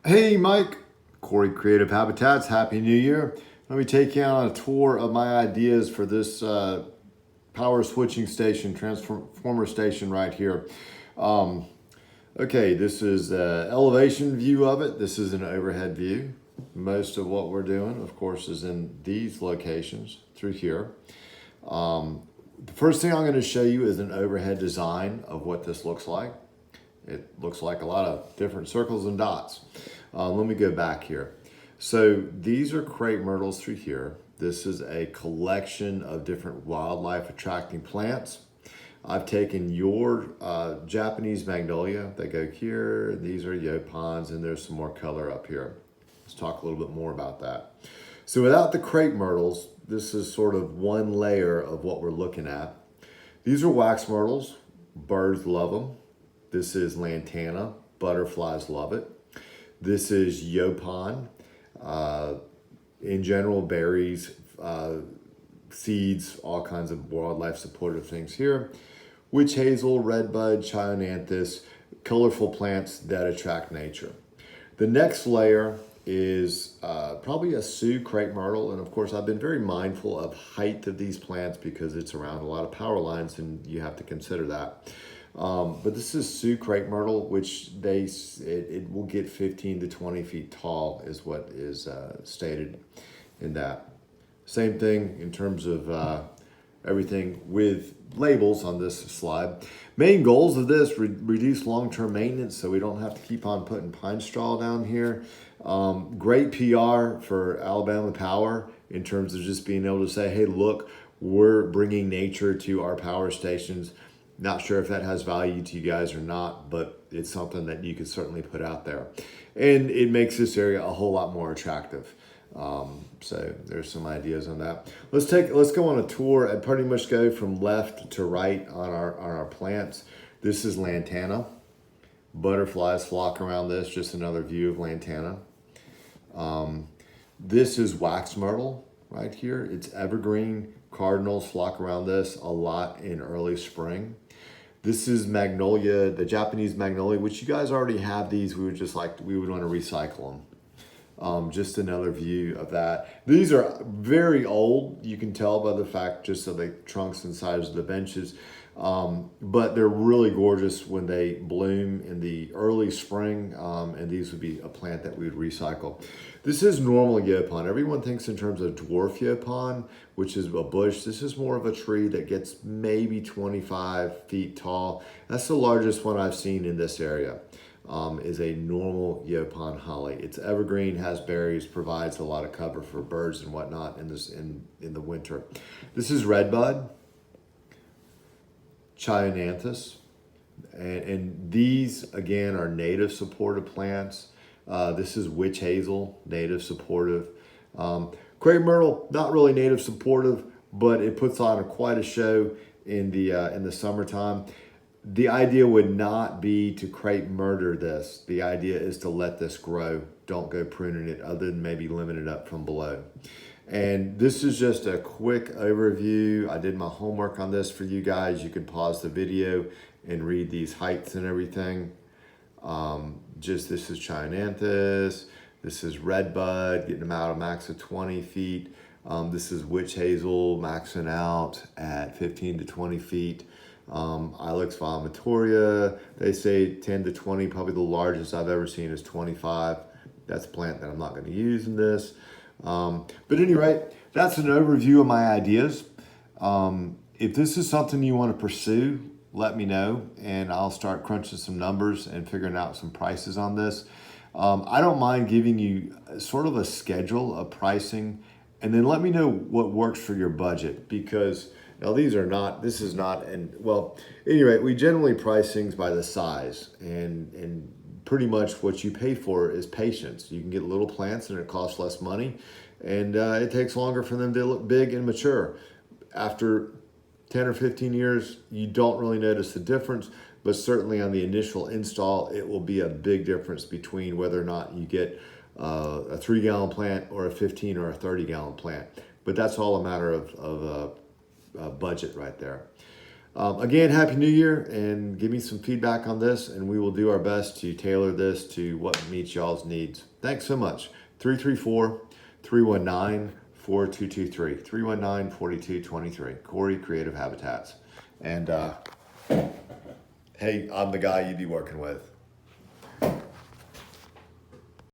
Hey Mike, Corey Creative Habitats, Happy New Year. Let me take you on a tour of my ideas for this power switching station, transformer station right here. Um, okay, this is an elevation view of it. This is an overhead view. Most of what we're doing, of course, is in these locations through here. The first thing I'm going to show you is an overhead design of what this looks like. It looks like a lot of different circles and dots. Let me go back here. So these are crepe myrtles through here. This is a collection of different wildlife attracting plants. I've taken your Japanese magnolia, they go here. These are yopons, and there's some more color up here. Let's talk a little bit more about that. So without the crepe myrtles, this is sort of one layer of what we're looking at. These are wax myrtles. Birds love them. This is lantana. Butterflies love it. This is yopon. In general, berries, seeds, all kinds of wildlife supportive things here. Witch hazel, redbud, chionanthus, colorful plants that attract nature. The next layer is probably a Sioux crepe myrtle. And of course, I've been very mindful of height of these plants because it's around a lot of power lines and you have to consider that. But this is Sioux crepe myrtle, which it will get 15 to 20 feet tall is what is stated in that. Same thing in terms of everything with labels on this slide. Main goals of this, reduce long-term maintenance so we don't have to keep on putting pine straw down here. Great PR for Alabama Power in terms of just being able to say, hey, look, we're bringing nature to our power stations. Not sure if that has value to you guys or not, but it's something that you could certainly put out there. And it makes this area a whole lot more attractive. So there's some ideas on that. Let's go on a tour and pretty much go from left to right on our plants. This is lantana. Butterflies flock around this, just another view of lantana. This is wax myrtle right here. It's evergreen. Cardinals flock around this a lot in early spring. This is magnolia, the Japanese magnolia, which you guys already have these. We would want to recycle them. Just another view of that. These are very old. You can tell by the fact just of the trunks and sides of the benches. But they're really gorgeous when they bloom in the early spring. And these would be a plant that we would recycle. This is normal yopon. Everyone thinks in terms of dwarf yopon, which is a bush. This is more of a tree that gets maybe 25 feet tall. That's the largest one I've seen in this area. Is a normal yopon holly. It's evergreen, has berries, provides a lot of cover for birds and whatnot in the winter. This is redbud, chionanthus, and these again are native supportive plants. This is witch hazel, native supportive. Crepe myrtle, not really native supportive, but it puts on quite a show in the summertime. The idea would not be to crepe murder this. The idea is to let this grow. Don't go pruning it other than maybe limit it up from below. And this is just a quick overview. I did my homework on this for you guys. You can pause the video and read these heights and everything. This is chionanthus. This is redbud, getting them out a max of 20 feet. This is witch hazel, maxing out at 15 to 20 feet. Ilex vomitoria, they say 10 to 20, probably the largest I've ever seen is 25. That's a plant that I'm not going to use in this. But at any rate, that's an overview of my ideas. If this is something you want to pursue, let me know and I'll start crunching some numbers and figuring out some prices on this. I don't mind giving you sort of a schedule of pricing and then let me know what works for your budget because now this is not, and well, at any rate, we generally price things by the size and pretty much what you pay for is patience. You can get little plants and it costs less money and it takes longer for them to look big and mature. After 10 or 15 years, you don't really notice the difference, but certainly on the initial install, it will be a big difference between whether or not you get a 3-gallon plant or a 15 or a 30-gallon plant. But that's all a matter of budget right there. Again, Happy New Year, and give me some feedback on this, and we will do our best to tailor this to what meets y'all's needs. Thanks so much. 334-319-4223. 319-4223. Corey, Creative Habitats. And hey, I'm the guy you'd be working with.